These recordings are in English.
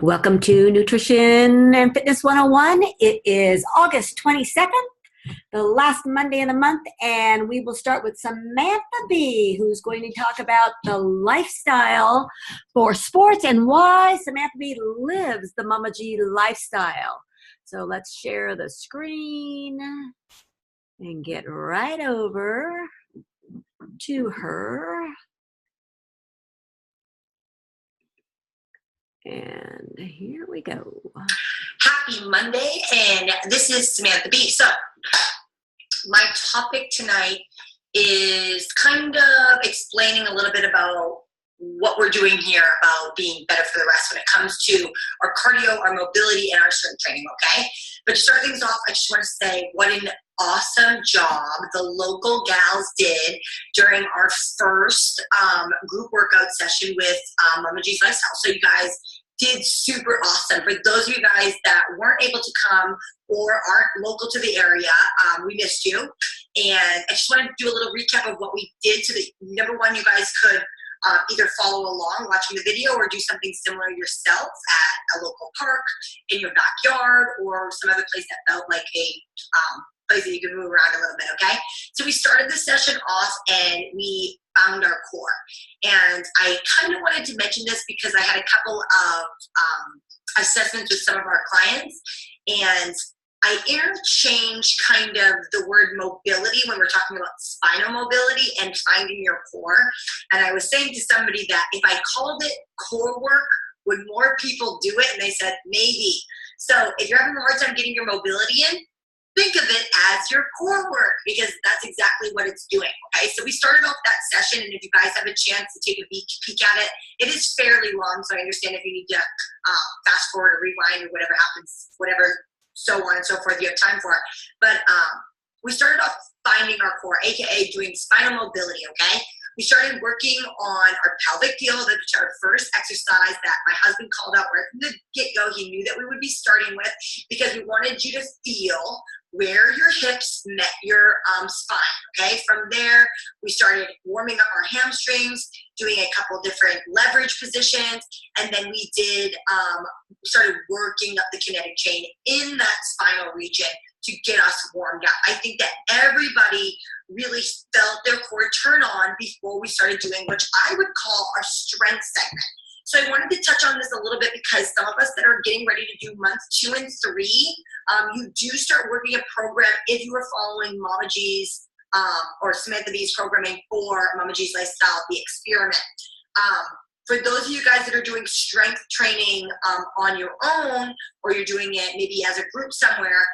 Welcome to Nutrition and Fitness 101. It is August 22nd, the last Monday of the month, and we will start with Samantha B, who's going to talk about the lifestyle for sports and why Samantha B lives the Mama G lifestyle. So let's share the screen and get right over to her. And here we go. Happy Monday, and this is Samantha B. So, my topic tonight is kind of explaining a little bit about what we're doing here about being better for the rest when it comes to our cardio, our mobility, and our strength training, okay? But to start things off, I just want to say what an awesome job the local gals did during our first group workout session with Mama G's Lifestyle. So you guys did super awesome. For those of you guys that weren't able to come or aren't local to the area, we missed you. And I just wanted to do a little recap of what we did. So that, number one, you guys could either follow along watching the video or do something similar yourself at a local park, in your backyard, or some other place that felt like a place that you can move around a little bit, okay? So we started the session off and we found our core. And I kind of wanted to mention this because I had a couple of assessments with some of our clients, and I interchange kind of the word mobility when we're talking about spinal mobility and finding your core. And I was saying to somebody that if I called it core work, would more people do it? And they said, maybe. So if you're having a hard time getting your mobility in, think of it as your core work, because that's exactly what it's doing, okay? So we started off that session, and if you guys have a chance to take a peek at it, it is fairly long, so I understand if you need to fast forward or rewind or whatever happens, whatever, so on and so forth, you have time for it. But we started off finding our core, aka doing spinal mobility, okay? We started working on our pelvic heel, which is our first exercise that my husband called out right from the get-go. He knew that we would be starting with because we wanted you to feel where your hips met your spine, okay? From there, we started warming up our hamstrings, doing a couple different leverage positions, and then we started working up the kinetic chain in that spinal region to get us warmed up. I think that everybody really felt their core turn on before we started doing, which I would call our strength segment. So I wanted to touch on this a little bit because some of us that are getting ready to do months 2 and 3, you do start working a program if you are following Mama G's or Samantha B's programming for Mama G's Lifestyle, the experiment. For those of you guys that are doing strength training on your own, or you're doing it maybe as a group somewhere,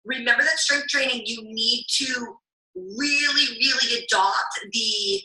remember that strength training, you need to really, really adopt the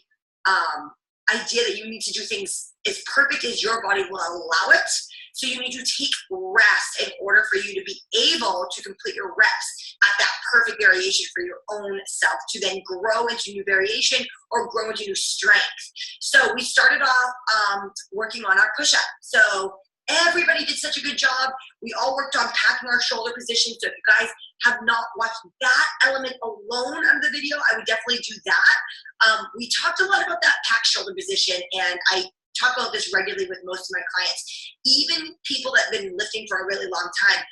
idea that you need to do things as perfect as your body will allow it. So you need to take rest in order for you to be able to complete your reps at that perfect variation for your own self to then grow into new variation or grow into new strength. So we started off working on our push-up. So everybody did such a good job. We all worked on packing our shoulder position. So if you guys have not watched that element alone of the video, I would definitely do that. We talked a lot about that packed shoulder position, and I talk about this regularly with most of my clients. Even people that have been lifting for a really long time,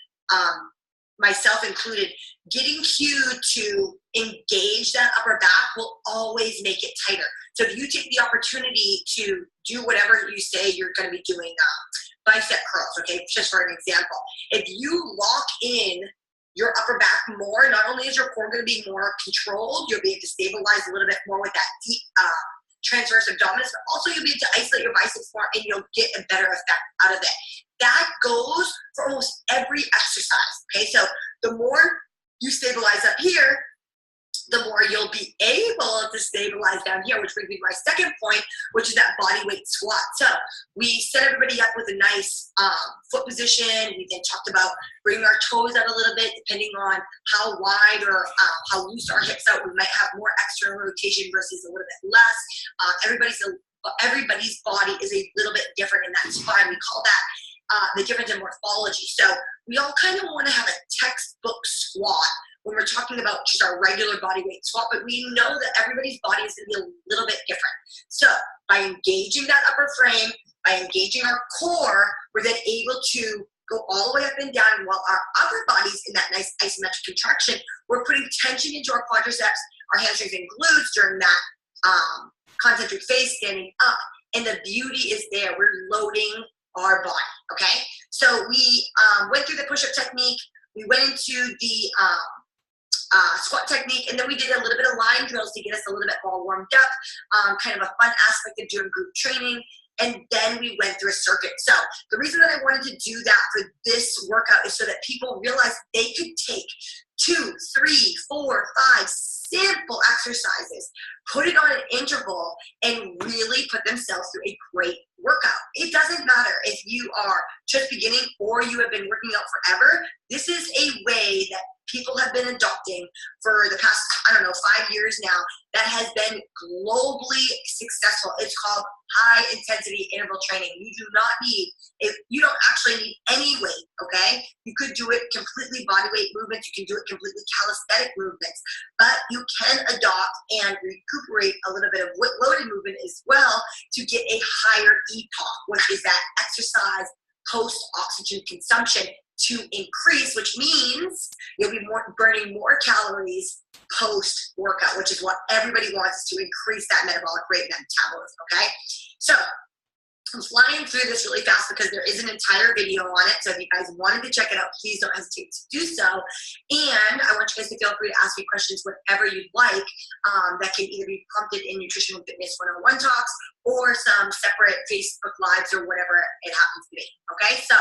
myself included, getting cued to engage that upper back will always make it tighter. So if you take the opportunity to do whatever you say you're going to be doing, bicep curls, okay, just for an example. If you lock in your upper back more, not only is your core going to be more controlled, you'll be able to stabilize a little bit more with that deep transverse abdominis, but also you'll be able to isolate your biceps more and you'll get a better effect out of it. That goes for almost every exercise, okay? So the more you stabilize up here, the more you'll be able to stabilize down here, which brings me to my second point, which is that body weight squat. So we set everybody up with a nice foot position. We then talked about bringing our toes out a little bit, depending on how wide or how loose our hips are. We might have more external rotation versus a little bit less. Everybody's body is a little bit different, and that's fine. We call that the difference in morphology. So we all kind of want to have a textbook squat when we're talking about just our regular body weight squat, but we know that everybody's body is going to be a little bit different. So by engaging that upper frame, by engaging our core, we're then able to go all the way up and down, while our upper body's in that nice isometric contraction. We're putting tension into our quadriceps, our hamstrings and glutes during that concentric phase, standing up. And the beauty is there. We're loading our body, okay? So we went through the push-up technique. We went into the squat technique, and then we did a little bit of line drills to get us a little bit more warmed up, kind of a fun aspect of doing group training. And then we went through a circuit. So the reason that I wanted to do that for this workout is so that people realize they could take 2, 3, 4, 5 simple exercises, put it on an interval, and really put themselves through a great workout. It doesn't matter if you are just beginning or you have been working out forever. This is a way that people have been adopting for the past, 5 years now, that has been globally successful. It's called high intensity interval training. You don't actually need any weight, okay? You could do it completely body weight movements. You can do it completely calisthenic movements, but you can adopt and recuperate a little bit of loaded movement as well to get a higher EPOC, which is that exercise post-oxygen consumption to increase, which means you'll be burning more calories post-workout, which is what everybody wants, to increase that metabolic rate and metabolism, okay? So I'm flying through this really fast because there is an entire video on it, so if you guys wanted to check it out, please don't hesitate to do so. And I want you guys to feel free to ask me questions whenever you'd like, that can either be prompted in Nutrition and Fitness 101 talks or some separate Facebook Lives or whatever it happens to be, okay? So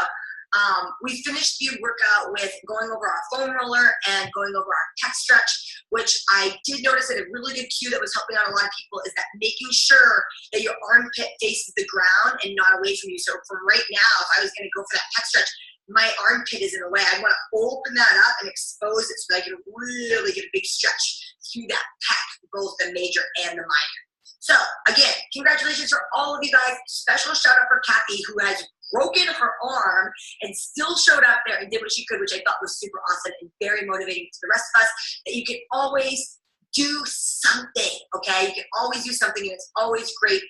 we finished the workout with going over our foam roller and going over our pec stretch, which I did notice that a really good cue that was helping out a lot of people is that making sure that your armpit faces the ground and not away from you. So from right now, if I was going to go for that pec stretch, my armpit is in the way. I want to open that up and expose it so that I can really get a big stretch through that pec, both the major and the minor. So again, congratulations for all of you guys. Special shout out for Kathy, who has broken her arm and still showed up there and did what she could, which I thought was super awesome and very motivating to the rest of us, that you can always do something, okay? You can always do something, and it's always great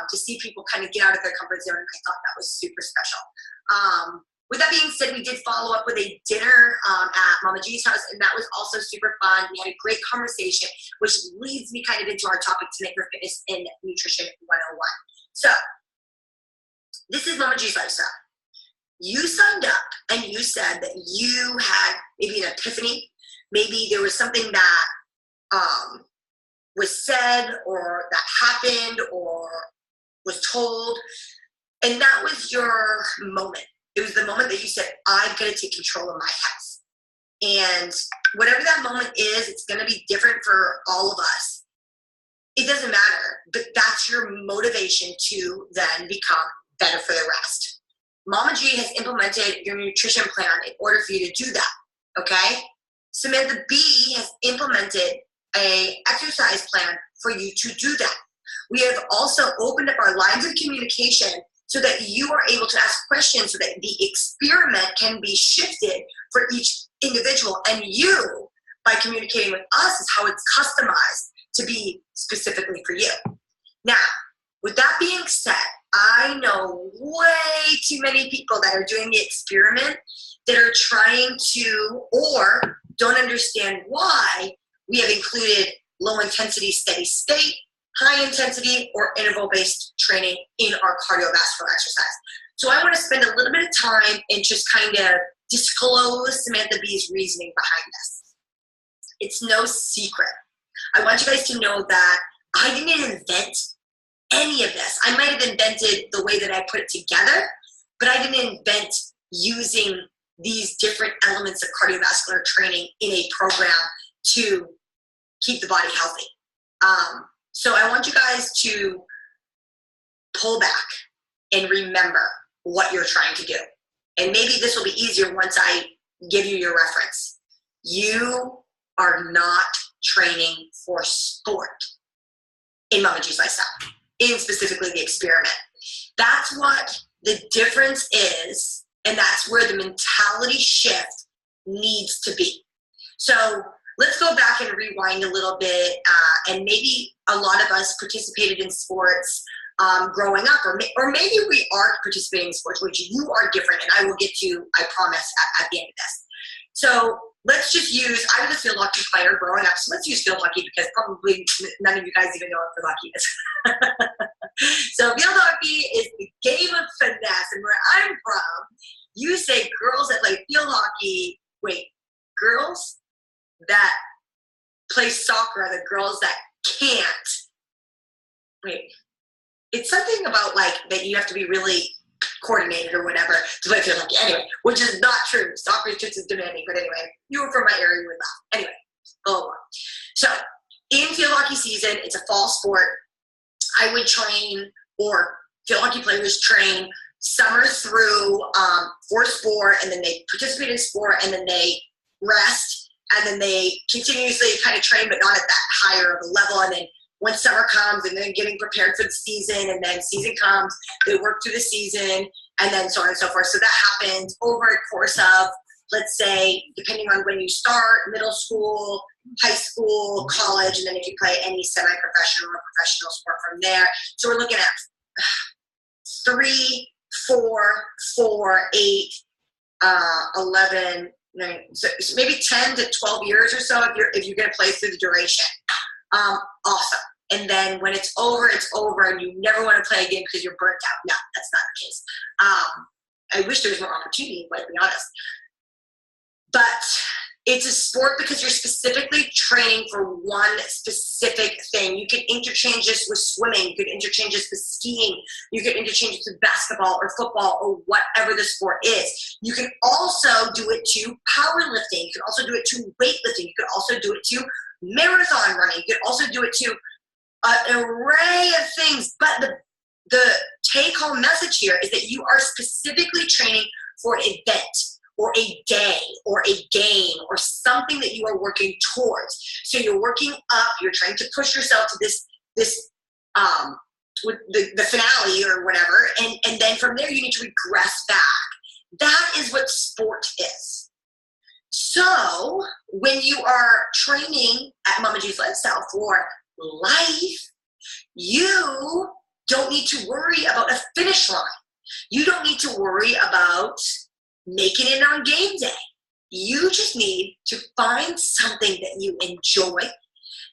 to see people kind of get out of their comfort zone. I thought that was super special. With that being said, we did follow up with a dinner at Mama G's house, and that was also super fun. We had a great conversation, which leads me kind of into our topic tonight for Fitness and Nutrition 101. So, this is Mama G's lifestyle. You signed up and you said that you had maybe an epiphany. Maybe there was something that was said or that happened or was told. And that was your moment. It was the moment that you said, I'm going to take control of my health. And whatever that moment is, it's going to be different for all of us. It doesn't matter, but that's your motivation to then become better for the rest. Mama G has implemented your nutrition plan in order for you to do that, okay? Samantha B has implemented a exercise plan for you to do that. We have also opened up our lines of communication so that you are able to ask questions so that the experiment can be shifted for each individual. And you, by communicating with us, is how it's customized to be specifically for you. Now, with that being said, I know way too many people that are doing the experiment that are trying to or don't understand why we have included low intensity, steady state, high intensity, or interval-based training in our cardiovascular exercise. So I want to spend a little bit of time and just kind of disclose Samantha B's reasoning behind this. It's no secret. I want you guys to know that I didn't invent any of this. I might have invented the way that I put it together, but I didn't invent using these different elements of cardiovascular training in a program to keep the body healthy. So I want you guys to pull back and remember what you're trying to do. And maybe this will be easier once I give you your reference. You are not training for sport in Mama G's lifestyle, in specifically the experiment. That's what the difference is, and that's where the mentality shift needs to be. So let's go back and rewind a little bit, and maybe a lot of us participated in sports growing up, or maybe we aren't participating in sports, which you are different, and I will get to, I promise, at the end of this. So let's just use, I was a field hockey player growing up, so let's use field hockey because probably none of you guys even know what field hockey is. So field hockey is the game of finesse, and where I'm from, you say girls that play field hockey, wait, girls that play soccer are the girls that can't, wait, it's something about like that you have to be really coordinated or whatever to play field hockey. Anyway, which is not true. Soccer is just as demanding. But anyway, you were from my area, you would laugh. Anyway, go on. So in field hockey season, it's a fall sport. I would train, or field hockey players train summer through for sport, and then they participate in sport, and then they rest, and then they continuously kind of train, but not at that higher of a level. And then when summer comes, and then getting prepared for the season, and then season comes, they work through the season, and then so on and so forth. So that happens over a course of, let's say, depending on when you start, middle school, high school, college, and then if you play any semi-professional or professional sport from there. So we're looking at 3, 4, 4, 8, 11, 9, so maybe 10 to 12 years or so if you're going to play through the duration. Awesome. And then when it's over, and you never want to play again because you're burnt out. No, that's not the case. I wish there was more opportunity, but to be honest. But it's a sport because you're specifically training for one specific thing. You can interchange this with swimming. You could interchange this with skiing. You could interchange this with basketball or football or whatever the sport is. You can also do it to powerlifting. You can also do it to weightlifting. You could also do it to marathon running. You could also do it to an array of things. But the take-home message here is that you are specifically training for an event, or a day, or a game, or something that you are working towards. So you're working up, you're trying to push yourself to this with the finale or whatever, and then from there you need to regress back. That is what sport is. So when you are training at Mama G's Lifestyle for life, you don't need to worry about a finish line. You don't need to worry about making it on game day. You just need to find something that you enjoy,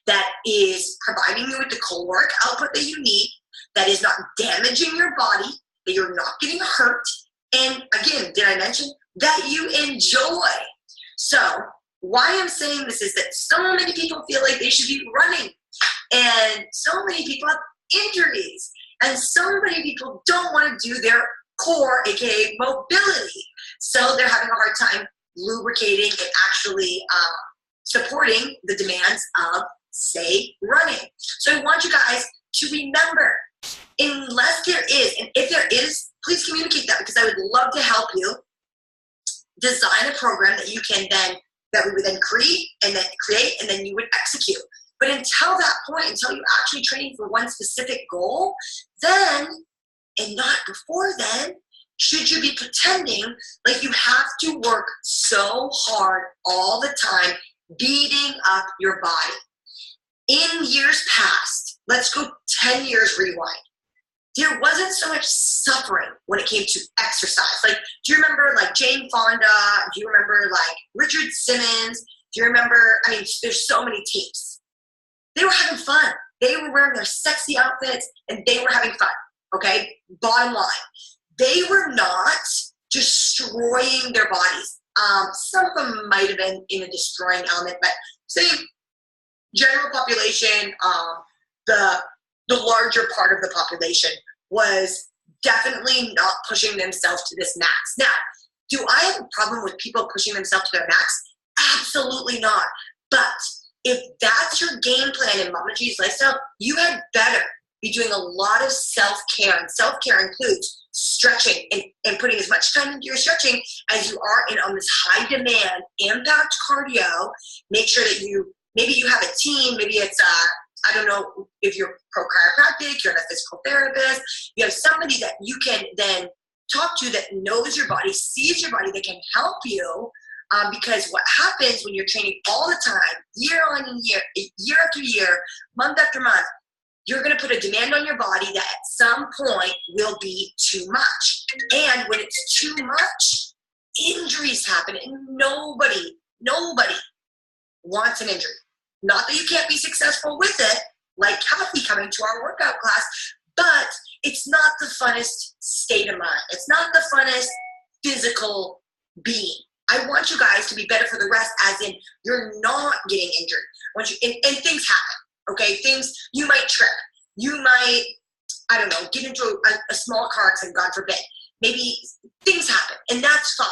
that is providing you with the caloric output that you need, that is not damaging your body, that you're not getting hurt, and again, did I mention that you enjoy? So why I'm saying this is that so many people feel like they should be running, and so many people have injuries, and so many people don't want to do their core, aka mobility. So they're having a hard time lubricating and actually supporting the demands of, say, running. So I want you guys to remember, unless there is, and if there is, please communicate that, because I would love to help you design a program that you can then, that we would then create, and then you would execute. But until that point, until you're actually training for one specific goal, then, and not before then, should you be pretending like you have to work so hard all the time, beating up your body? In years past, let's go 10 years rewind, there wasn't so much suffering when it came to exercise. Like, do you remember like Jane Fonda? Do you remember like Richard Simmons? Do you remember, I mean, there's so many tapes. They were having fun. They were wearing their sexy outfits and they were having fun, okay? Bottom line. They were not destroying their bodies. Some of them might have been in a destroying element, but say general population, the larger part of the population was definitely not pushing themselves to this max. Now, do I have a problem with people pushing themselves to their max? Absolutely not. But if that's your game plan in Mama G's Lifestyle, you had better be doing a lot of self-care. And self-care includes stretching and putting as much time into your stretching as you are in on this high demand impact cardio. Make sure that maybe you have a team, maybe it's I don't know if you're pro chiropractic, you're a physical therapist, you have somebody that you can then talk to that knows your body, sees your body, that can help you. Because what happens when you're training all the time, year on year, year after year, month after month, you're going to put a demand on your body that at some point will be too much. And when it's too much, injuries happen, and nobody wants an injury. Not that you can't be successful with it, like Kathy coming to our workout class, but it's not the funnest state of mind. It's not the funnest physical being. I want you guys to be better for the rest, as in you're not getting injured. I want you, and things happen, okay? Things, you might trip. You might, I don't know, get into a small car accident, God forbid. Maybe things happen, and that's fine.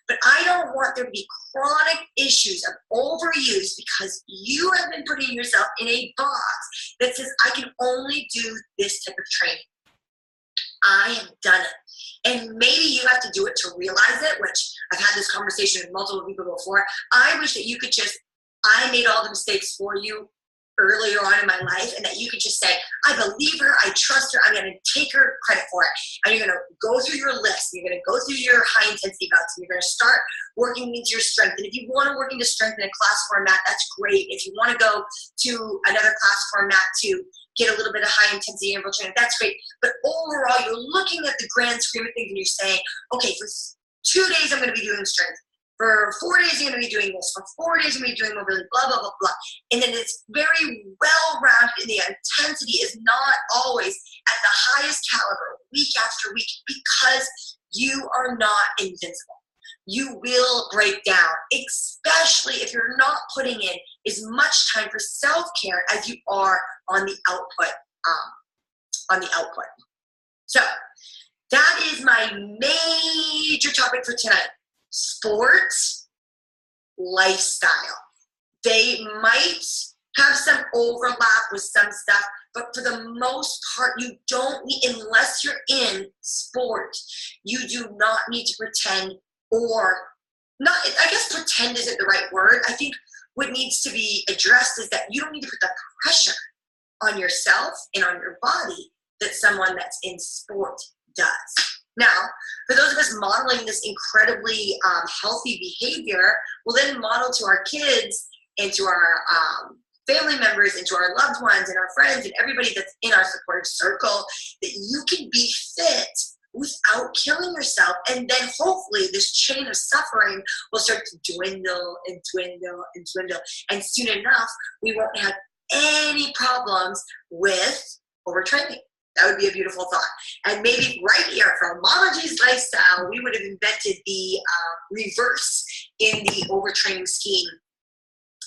But I don't want there to be chronic issues of overuse because you have been putting yourself in a box that says, I can only do this type of training. I have done it. And maybe you have to do it to realize it, which I've had this conversation with multiple people before. I wish that you could just, I made all the mistakes for you earlier on in my life, and that you could just say, I believe her, I trust her, I'm going to take her credit for it. And you're going to go through your list, and you're going to go through your high intensity bouts, and you're going to start working into your strength. And if you want to work into strength in a class format, that's great. If you want to go to another class format to get a little bit of high intensity interval training, that's great. But overall, you're looking at the grand scheme of things, and you're saying, okay, for 2 days I'm going to be doing strength. For 4 days, you're going to be doing this. For 4 days, you're going to be doing mobility, blah, blah, blah, blah. And then it's very well-rounded, and the intensity is not always at the highest caliber week after week, because you are not invincible. You will break down, especially if you're not putting in as much time for self-care as you are on the output. So that is my major topic for tonight. Sports, lifestyle. They might have some overlap with some stuff, but for the most part, you don't need, unless you're in sport, you do not need to pretend, or not, I guess pretend isn't the right word. I think what needs to be addressed is that you don't need to put the pressure on yourself and on your body that someone that's in sport does. Now, for those of us modeling this incredibly healthy behavior, we'll then model to our kids and to our family members and to our loved ones and our friends and everybody that's in our supportive circle that you can be fit without killing yourself. And then hopefully this chain of suffering will start to dwindle and dwindle and dwindle. And soon enough, we won't have any problems with overtraining. That would be a beautiful thought. And maybe right here from Mamaji's Lifestyle, we would have invented the reverse in the overtraining scheme.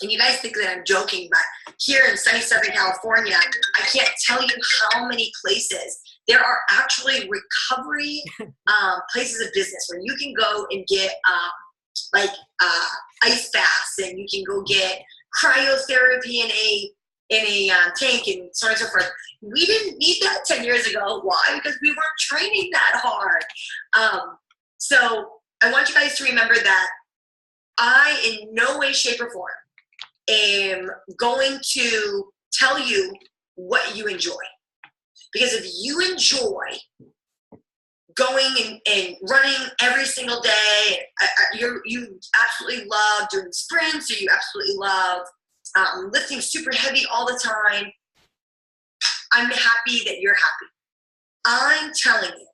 And you guys think that I'm joking, but here in sunny Southern California, I can't tell you how many places there are actually recovery places of business where you can go and get ice baths, and you can go get cryotherapy in a tank, and so on and so forth. We didn't need that 10 years ago. Why? Because we weren't training that hard. So I want you guys to remember that I, in no way, shape, or form, am going to tell you what you enjoy. Because if you enjoy going and running every single day, you absolutely love doing sprints, or you absolutely love lifting super heavy all the time, I'm happy that you're happy. I'm telling you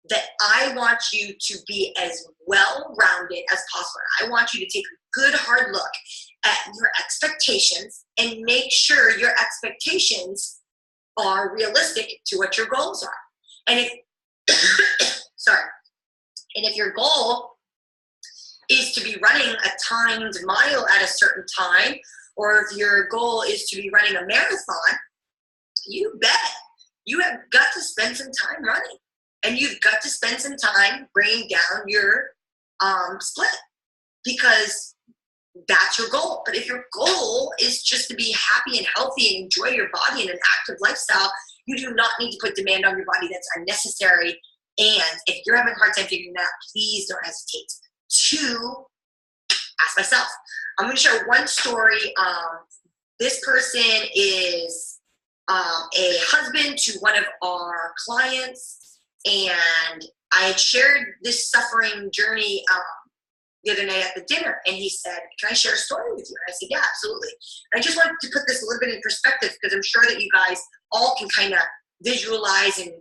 that I want you to be as well-rounded as possible. I want you to take a good hard look at your expectations and make sure your expectations are realistic to what your goals are. And if, and if your goal is to be running a timed mile at a certain time, or if your goal is to be running a marathon, you bet you have got to spend some time running. And you've got to spend some time bringing down your split, because that's your goal. But if your goal is just to be happy and healthy and enjoy your body in an active lifestyle, you do not need to put demand on your body that's unnecessary. And if you're having a hard time figuring that out, please don't hesitate to ask myself. I'm going to share one story. This person is a husband to one of our clients, and I had shared this suffering journey the other night at the dinner, and he said, can I share a story with you? And I said, yeah, absolutely. And I just wanted to put this a little bit in perspective, because I'm sure that you guys all can kind of visualize and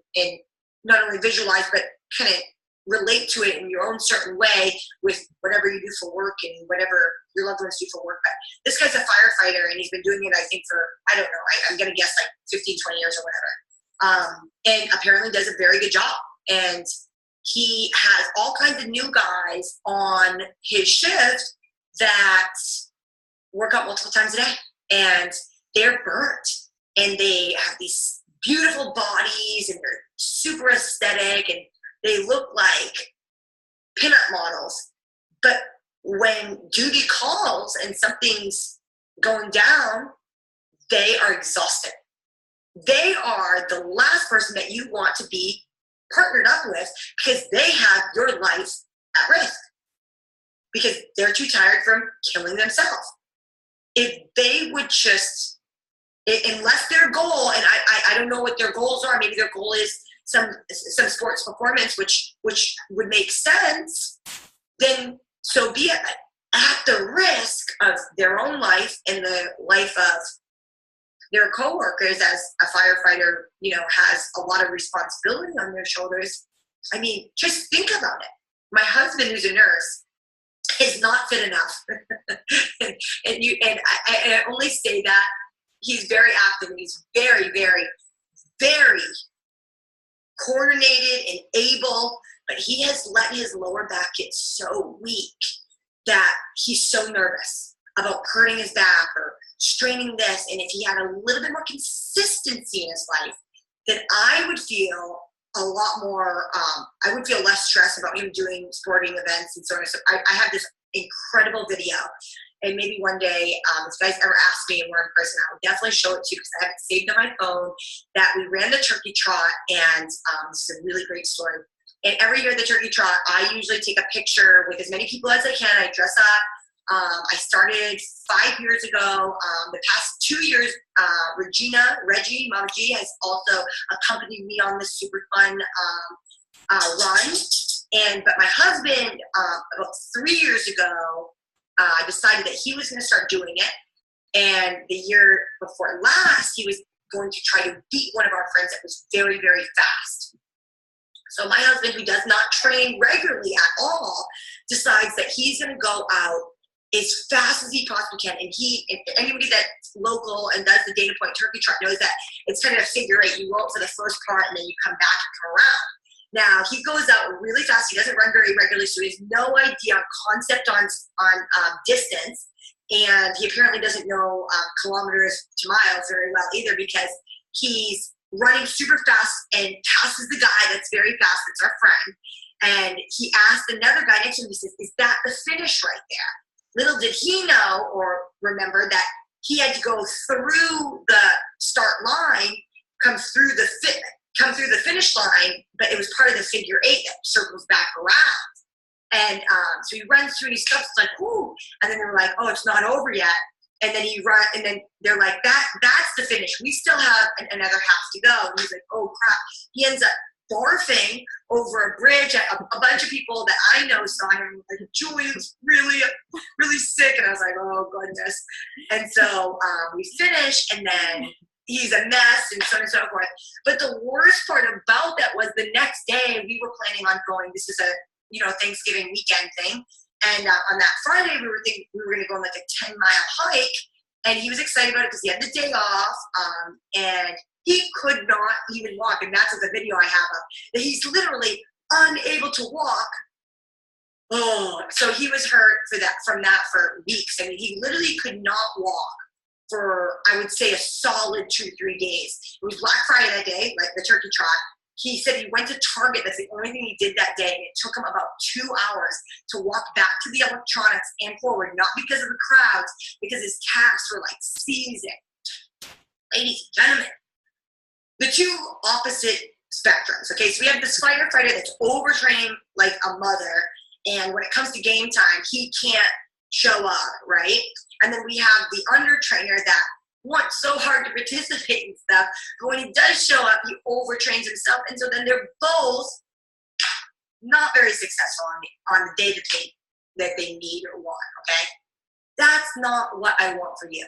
not only visualize, but kind of relate to it in your own certain way with whatever you do for work and whatever your loved ones do for work. But this guy's a firefighter, and he's been doing it, I think, for, I don't know, I'm going to guess like 15, 20 years or whatever. And apparently does a very good job. And he has all kinds of new guys on his shift that work out multiple times a day, and they're burnt, and they have these beautiful bodies, and they're super aesthetic, and they look like pinup models. But when duty calls and something's going down, they are exhausted. They are the last person that you want to be partnered up with, because they have your life at risk, because they're too tired from killing themselves. If they would just, unless their goal, and I don't know what their goals are, maybe their goal is some sports performance, which would make sense, then so be it. At the risk of their own life and the life of their coworkers, as a firefighter, has a lot of responsibility on their shoulders. I mean, just think about it. My husband, who's a nurse, is not fit enough. and I only say that he's very active, and he's very, very, very coordinated and able, but he has let his lower back get so weak that he's so nervous about hurting his back or straining this. And if he had a little bit more consistency in his life, then I would feel a lot more, I would feel less stressed about him doing sporting events and so on and so forth. I have this incredible video, and maybe one day, if you guys ever ask me and we're in person, I will definitely show it to you, because I have it saved on my phone, that we ran the turkey trot, and this is a really great story. And every year at the turkey trot, I usually take a picture with as many people as I can. I dress up. I started 5 years ago. The past 2 years, Reggie, Mama G, has also accompanied me on this super fun run. But my husband, about 3 years ago, decided that he was going to start doing it. And the year before last, he was going to try to beat one of our friends that was very, very fast. So my husband, who does not train regularly at all, decides that he's going to go out as fast as he possibly can. And anybody that's local and does the Dana Point Turkey Trot knows that it's kind of a figure eight. You go up to the first part, and then you come back and come around. Now, he goes out really fast. He doesn't run very regularly, so he has no idea concept on distance. And he apparently doesn't know kilometers to miles very well either, because he's running super fast and passes the guy that's very fast. It's our friend. And he asked another guy next to him, he says, is that the finish right there? Little did he know or remember that he had to go through the start line, come through the finish line, but it was part of the figure eight that circles back around. And so he runs through, and he stops, like, ooh. And then they're like, oh, it's not over yet. And then and then they're like, that's the finish. We still have another half to go. And he's like, oh crap. He ends up barfing over a bridge. A bunch of people that I know saw him, like, Julian's really, really sick. And I was like, oh goodness. And so we finish, and then he's a mess, and so on and so forth. But the worst part about that was the next day we were planning on going. This is a Thanksgiving weekend thing. And on that Friday, we were going to go on like a 10-mile hike, and he was excited about it because he had the day off, and he could not even walk. And that's what the video I have of, that he's literally unable to walk. Oh, so he was hurt from that for weeks. I mean, he literally could not walk for, I would say, a solid 2-3 days. It was Black Friday that day, like the turkey trot. He said he went to Target. That's the only thing he did that day. And it took him about 2 hours to walk back to the electronics and forward, not because of the crowds, because his calves were like seizing. Ladies and gentlemen, the two opposite spectrums. Okay, so we have this firefighter that's overtrained like a mother, and when it comes to game time, he can't show up, right? And then we have the under-trainer that wants so hard to participate in stuff, but when he does show up, he overtrains himself, and so then they're both not very successful on the day that they that they need or want, okay? That's not what I want for you.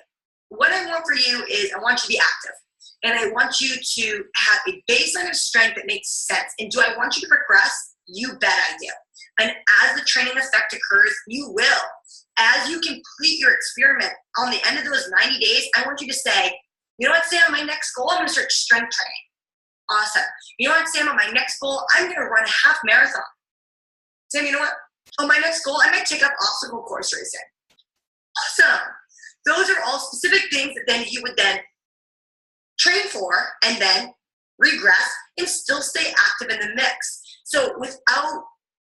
What I want for you is I want you to be active. And I want you to have a baseline of strength that makes sense. And do I want you to progress? You bet I do. And as the training effect occurs, you will. As you complete your experiment on the end of those 90 days, I want you to say, you know what, Sam, my next goal, I'm going to start strength training. Awesome. You know what, Sam, on my next goal, I'm going to run a half marathon. Sam, you know what? On my next goal, I might take up obstacle course racing. Awesome. Those are all specific things that then you would then train for and then regress and still stay active in the mix. So without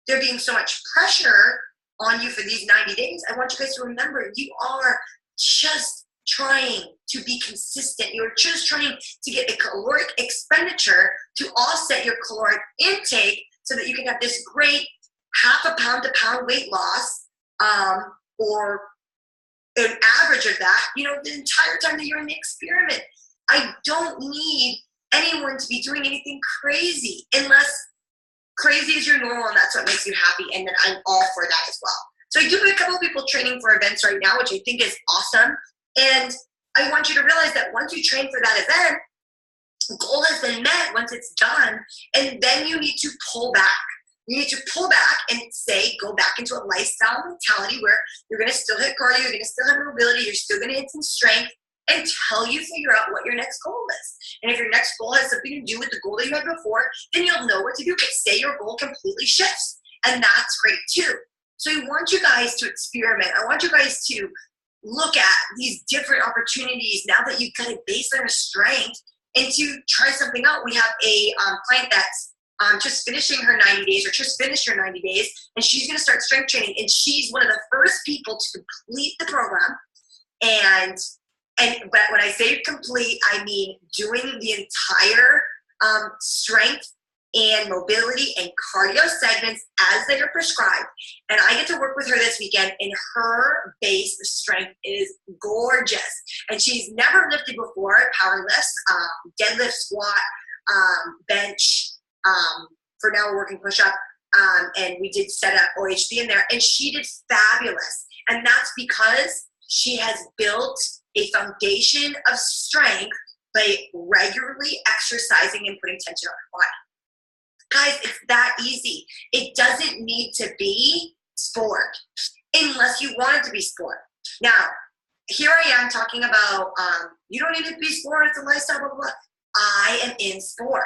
there being so much pressure on you for these 90 days, I want you guys to remember you are just trying to be consistent. You're just trying to get a caloric expenditure to offset your caloric intake so that you can have this great half a pound to pound weight loss, or an average of that, the entire time that you're in the experiment. I don't need anyone to be doing anything crazy unless crazy is your normal and that's what makes you happy, and then I'm all for that as well. So I do have a couple of people training for events right now, which I think is awesome. And I want you to realize that once you train for that event, the goal has been met once it's done, and then you need to pull back. You need to pull back and go back into a lifestyle mentality where you're going to still hit cardio, you're going to still have mobility, you're still going to hit some strength until you figure out what your next goal is. And if your next goal has something to do with the goal that you had before, then you'll know what to do. But say your goal completely shifts, and that's great too. So I want you guys to experiment. I want you guys to look at these different opportunities now that you've got a baseline of strength, and to try something out. We have a client that's just finishing her 90 days or just finished her 90 days, and she's going to start strength training. And she's one of the first people to complete the program. But when I say complete, I mean doing the entire strength and mobility and cardio segments as they are prescribed. And I get to work with her this weekend, and her base strength is gorgeous. And she's never lifted before, power lifts, deadlift, squat, bench. For now, we're working push-up. And we did set up OHB in there, and she did fabulous. And that's because she has built a foundation of strength by regularly exercising and putting tension on her body. Guys, it's that easy. It doesn't need to be sport unless you want it to be sport. Now, here I am talking about, you don't need it to be sport, it's a lifestyle, blah, blah, blah. I am in sport.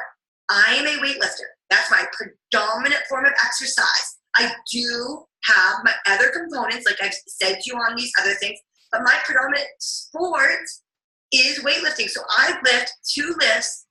I am a weightlifter. That's my predominant form of exercise. I do have my other components, like I've said to you on these other things, but my predominant sport is weightlifting. So I lift 2 lifts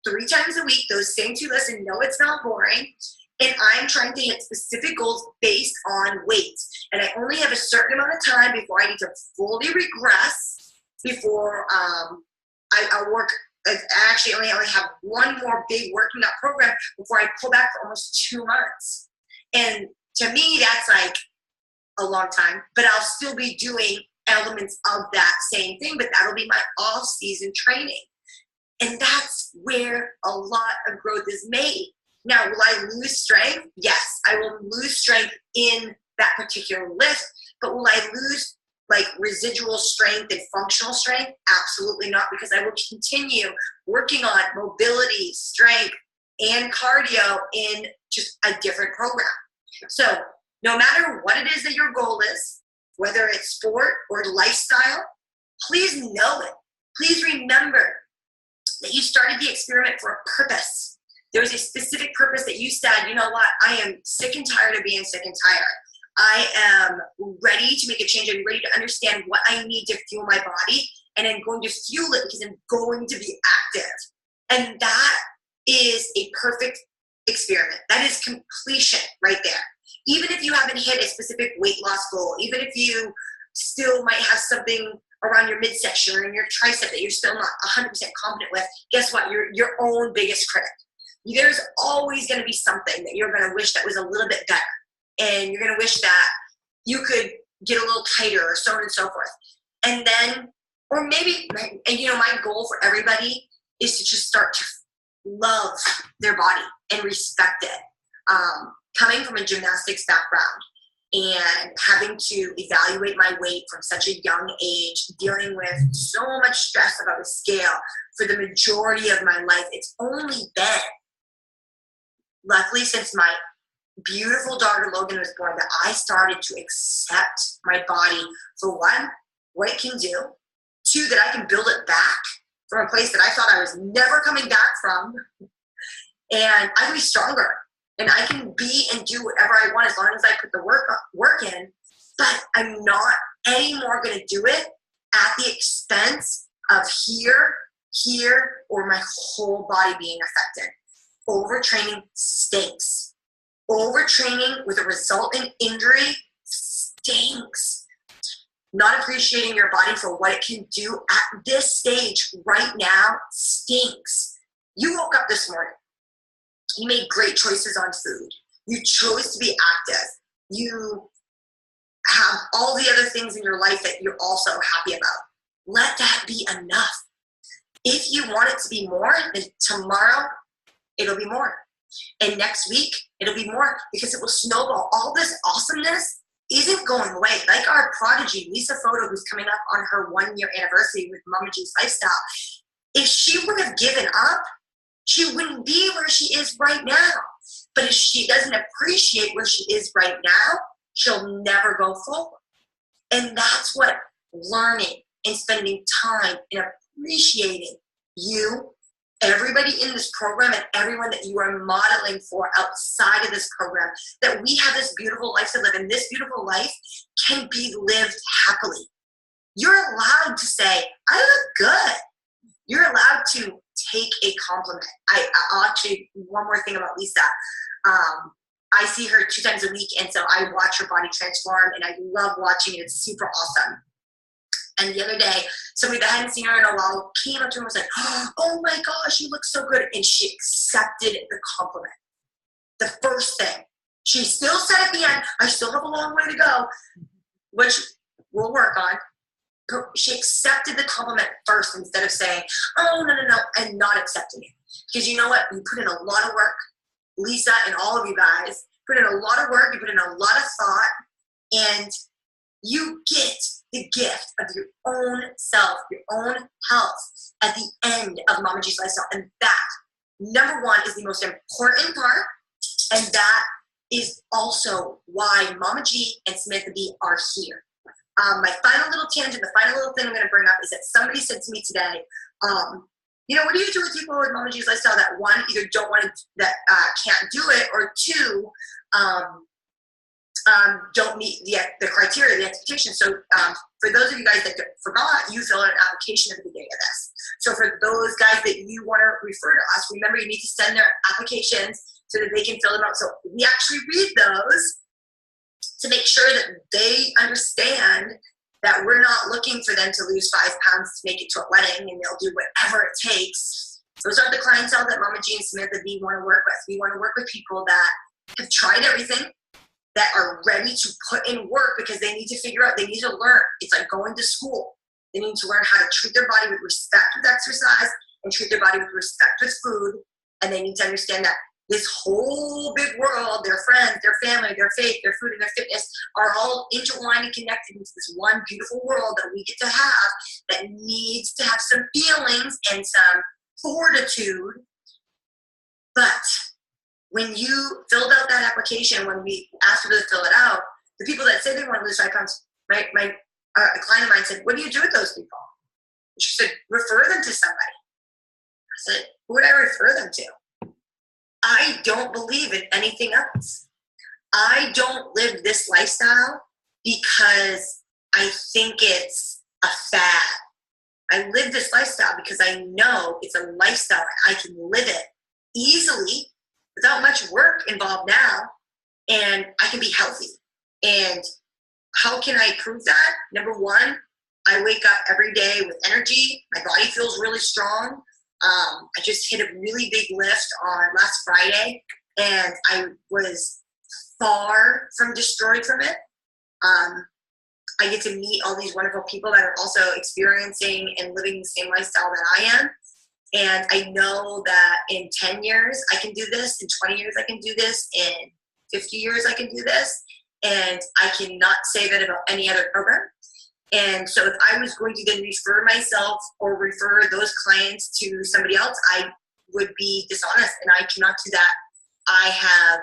3 times a week, those same 2 lifts, and no, it's not boring. And I'm trying to hit specific goals based on weight. And I only have a certain amount of time before I need to fully regress before I'll work. I actually only have one more big working out program before I pull back for almost 2 months. And to me, that's like a long time, but I'll still be doing elements of that same thing, but that'll be my off-season training. And that's where a lot of growth is made. Now, will I lose strength? Yes, I will lose strength in that particular lift, but will I lose like residual strength and functional strength? Absolutely not, because I will continue working on mobility, strength, and cardio in just a different program. So no matter what it is that your goal is, whether it's sport or lifestyle, please know it. Please remember that you started the experiment for a purpose. There was a specific purpose that you said, you know what, I am sick and tired of being sick and tired. I am ready to make a change. I'm ready to understand what I need to fuel my body, and I'm going to fuel it because I'm going to be active. And that is a perfect experiment. That is completion right there. Even if you haven't hit a specific weight loss goal, even if you still might have something around your midsection or in your tricep that you're still not 100% confident with, guess what? You're your own biggest critic. There's always going to be something that you're going to wish that was a little bit better. And you're going to wish that you could get a little tighter or so on and so forth. And then, or maybe, and my goal for everybody is to just start to love their body and respect it. Coming from a gymnastics background, and having to evaluate my weight from such a young age, dealing with so much stress about the scale for the majority of my life. It's only been, luckily, since my beautiful daughter Logan was born, that I started to accept my body for one, what it can do, two, that I can build it back from a place that I thought I was never coming back from, and I can be stronger, and I can be and do whatever I want as long as I put the work in, but I'm not anymore going to do it at the expense of here, or my whole body being affected. Overtraining stinks. Overtraining with a resultant injury stinks. Not appreciating your body for what it can do at this stage right now stinks. You woke up this morning. You made great choices on food. You chose to be active. You have all the other things in your life that you're also happy about. Let that be enough. If you want it to be more, then tomorrow it'll be more. And next week it'll be more, because it will snowball. All this awesomeness isn't going away. Like our prodigy, Lisa Photo, who's coming up on her 1-year anniversary with Mama G's Lifestyle. If she would have given up, she wouldn't be where she is right now. But if she doesn't appreciate where she is right now, she'll never go forward. And that's what learning and spending time and appreciating you, everybody in this program, and everyone that you are modeling for outside of this program, that we have this beautiful life to live, and this beautiful life can be lived happily. You're allowed to say, I look good. You're allowed to take a compliment. I'll actually, one more thing about Lisa. I see her 2 times a week, and so I watch her body transform, and I love watching it. It's super awesome. And the other day, somebody that hadn't seen her in a while came up to her and was like, oh my gosh, you look so good. And she accepted the compliment. The first thing. She still said at the end, I still have a long way to go, which we'll work on. She accepted the compliment first instead of saying, oh, no, and not accepting it. Because you know what? You put in a lot of work. Lisa and all of you guys put in a lot of work. You put in a lot of thought. And you get the gift of your own self, your own health at the end of Mama G's Lifestyle. And that, number one, is the most important part. And that is also why Mama G and Samantha B are here. My final little tangent, the final little thing I'm going to bring up is that somebody said to me today, what do you do with people with Mama G's Lifestyle that, one, either don't want to, that can't do it, or two, don't meet the criteria, the expectations. So for those of you guys that forgot, you fill out an application at the beginning of this. So for those guys that you want to refer to us, remember you need to send their applications so that they can fill them out. So we actually read those to make sure that they understand that we're not looking for them to lose 5 pounds to make it to a wedding, and they'll do whatever it takes. Those are the clientele that Mama G and Samantha B want to work with. We want to work with people that have tried everything, that are ready to put in work because they need to figure out, they need to learn. It's like going to school. They need to learn how to treat their body with respect with exercise and treat their body with respect with food. And they need to understand that this whole big world, their friends, their family, their faith, their food, and their fitness are all intertwined and connected into this one beautiful world that we get to have, that needs to have some feelings and some fortitude. But when you filled out that application, when we asked people to fill it out, the people that say they want to lose 5 pounds, a client of mine said, what do you do with those people? She said, refer them to somebody. I said, who would I refer them to? I don't believe in anything else. I don't live this lifestyle because I think it's a fad. I live this lifestyle because I know it's a lifestyle and I can live it easily without much work involved now, and I can be healthy. And how can I prove that? Number one, I wake up every day with energy. My body feels really strong. I just hit a really big lift on last Friday, and I was far from destroyed from it. I get to meet all these wonderful people that are also experiencing and living the same lifestyle that I am. And I know that in 10 years I can do this, in 20 years I can do this, in 50 years I can do this. And I cannot say that about any other program. And so if I was going to then refer myself or refer those clients to somebody else, I would be dishonest, and I cannot do that. I have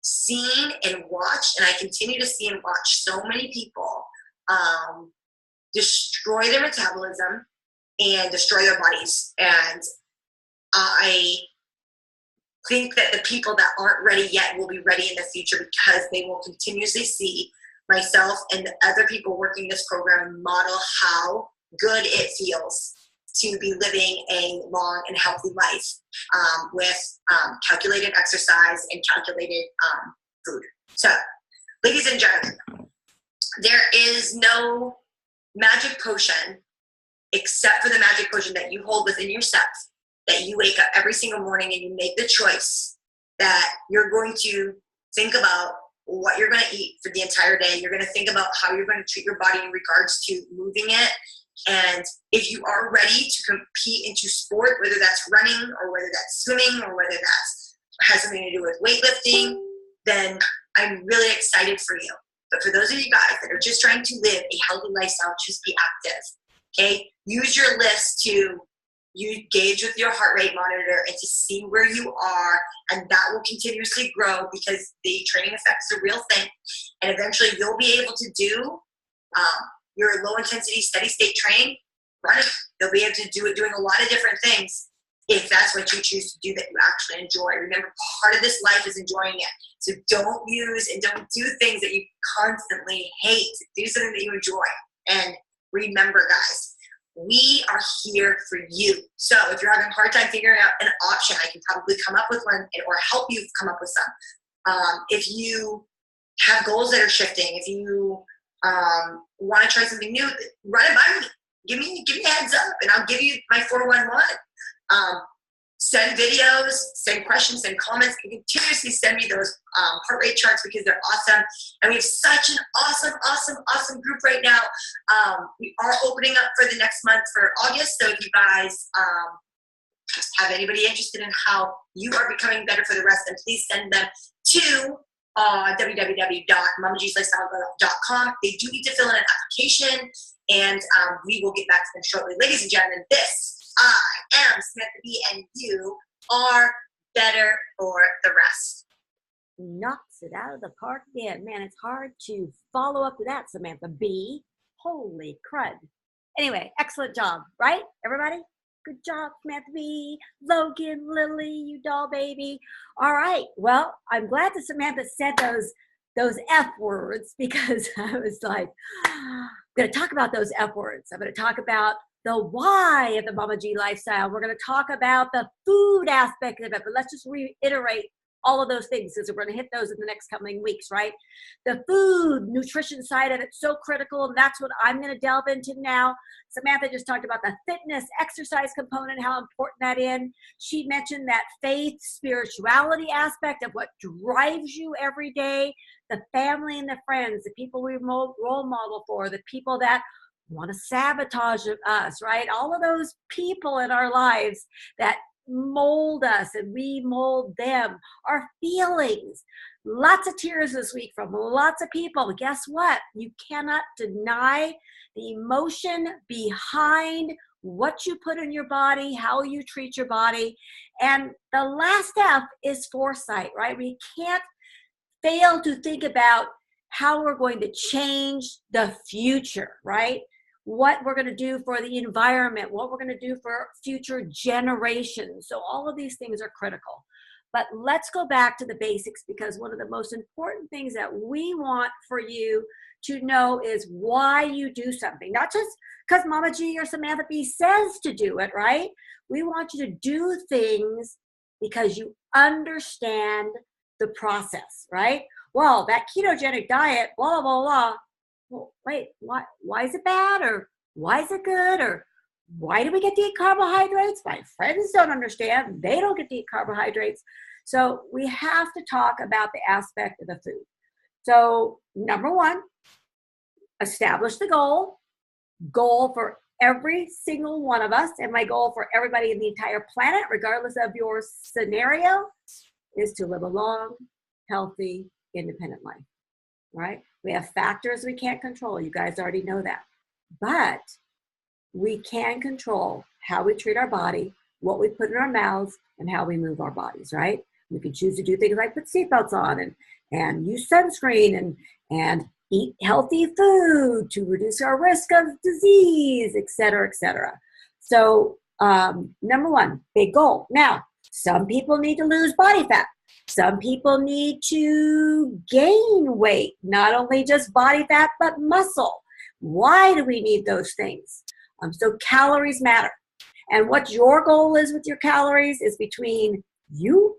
seen and watched, and I continue to see and watch so many people destroy their metabolism and destroy their bodies. And I think that the people that aren't ready yet will be ready in the future, because they will continuously see myself and the other people working this program model how good it feels to be living a long and healthy life with calculated exercise and calculated food. So, ladies and gentlemen, there is no magic potion except for the magic potion that you hold within yourself, that you wake up every single morning and you make the choice that you're going to think about what you're going to eat for the entire day. You're going to think about how you're going to treat your body in regards to moving it. And if you are ready to compete into sport, whether that's running or whether that's swimming or whether that's has something to do with weightlifting, then I'm really excited for you. But for those of you guys that are just trying to live a healthy lifestyle, just be active. Okay? Use your list to gauge with your heart rate monitor and to see where you are, and that will continuously grow because the training effects are a real thing. And eventually you'll be able to do your low intensity steady state training running. You'll be able to do it doing a lot of different things if that's what you choose to do that you actually enjoy. Remember, part of this life is enjoying it. So don't use and don't do things that you constantly hate. Do something that you enjoy. And remember, guys, we are here for you. So if you're having a hard time figuring out an option, I can probably come up with one or help you come up with some. If you have goals that are shifting, if you want to try something new, run it by me. Give me a heads up, and I'll give you my 411. Send videos, send questions, send comments, and continuously send me those heart rate charts because they're awesome. And we have such an awesome group right now. We are opening up for the next month for August. So if you guys have anybody interested in how you are becoming better for the rest, then please send them to www.mamajslifestyle.com. They do need to fill in an application, and we will get back to them shortly. Ladies and gentlemen, I am Samantha B, and you are better for the rest. Knocks it out of the park again. Man, it's hard to follow up to that, Samantha B. Holy crud. Anyway, excellent job, right, everybody? Good job, Samantha B, Logan, Lily, you doll baby. All right, well, I'm glad that Samantha said those F words, because I was like, I'm going to talk about those F words. I'm going to talk about the why of the Mama G lifestyle. We're going to talk about the food aspect of it, but let's just reiterate all of those things because we're going to hit those in the next coming weeks, right? The food, nutrition side of it's so critical, and that's what I'm going to delve into now. Samantha just talked about the fitness, exercise component, how important that is. She mentioned that faith, spirituality aspect of what drives you every day, the family and the friends, the people we role model for, the people that want to sabotage us, right? All of those people in our lives that mold us and we mold them, our feelings. Lots of tears this week from lots of people. Guess what? You cannot deny the emotion behind what you put in your body, how you treat your body. And the last F is foresight, right? We can't fail to think about how we're going to change the future, right? What we're going to do for the environment, what we're going to do for future generations. So all of these things are critical. But let's go back to the basics, because one of the most important things that we want for you to know is why you do something. Not just because Mama G or Samantha B says to do it, right? We want you to do things because you understand the process, right? Well, that ketogenic diet, blah, blah, blah. Well, wait, why is it bad? Or why is it good? Or why do we get to eat carbohydrates? My friends don't understand. They don't get to eat carbohydrates. So we have to talk about the aspect of the food. So number one, establish the goal for every single one of us, and my goal for everybody in the entire planet, regardless of your scenario, is to live a long, healthy, independent life. right? We have factors we can't control. You guys already know that. But we can control how we treat our body, what we put in our mouths, and how we move our bodies, right? We can choose to do things like put seatbelts on and use sunscreen and eat healthy food to reduce our risk of disease, et cetera, et cetera. So number one, big goal. Now, some people need to lose body fat. Some people need to gain weight, not only just body fat, but muscle. Why do we need those things? So calories matter. And what your goal is with your calories is between you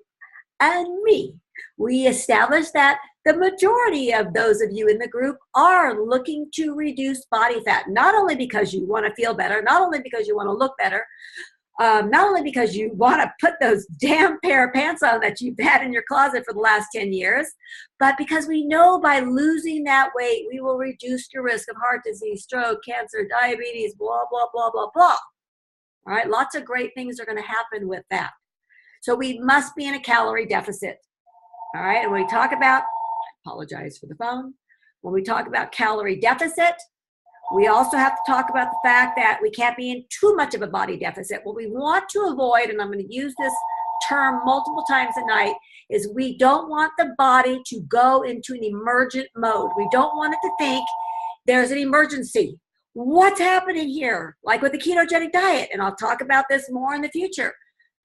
and me. We established that the majority of those of you in the group are looking to reduce body fat, not only because you want to feel better, not only because you want to look better, not only because you want to put those damn pair of pants on that you've had in your closet for the last 10 years, but because we know by losing that weight, we will reduce your risk of heart disease, stroke, cancer, diabetes, blah, blah, blah, blah, blah. All right, lots of great things are going to happen with that. So we must be in a calorie deficit. All right, and when we talk about, I apologize for the phone, when we talk about calorie deficit, we also have to talk about the fact that we can't be in too much of a body deficit. What we want to avoid, and I'm going to use this term multiple times a night, is we don't want the body to go into an emergent mode. We don't want it to think there's an emergency. What's happening here? Like with the ketogenic diet, and I'll talk about this more in the future.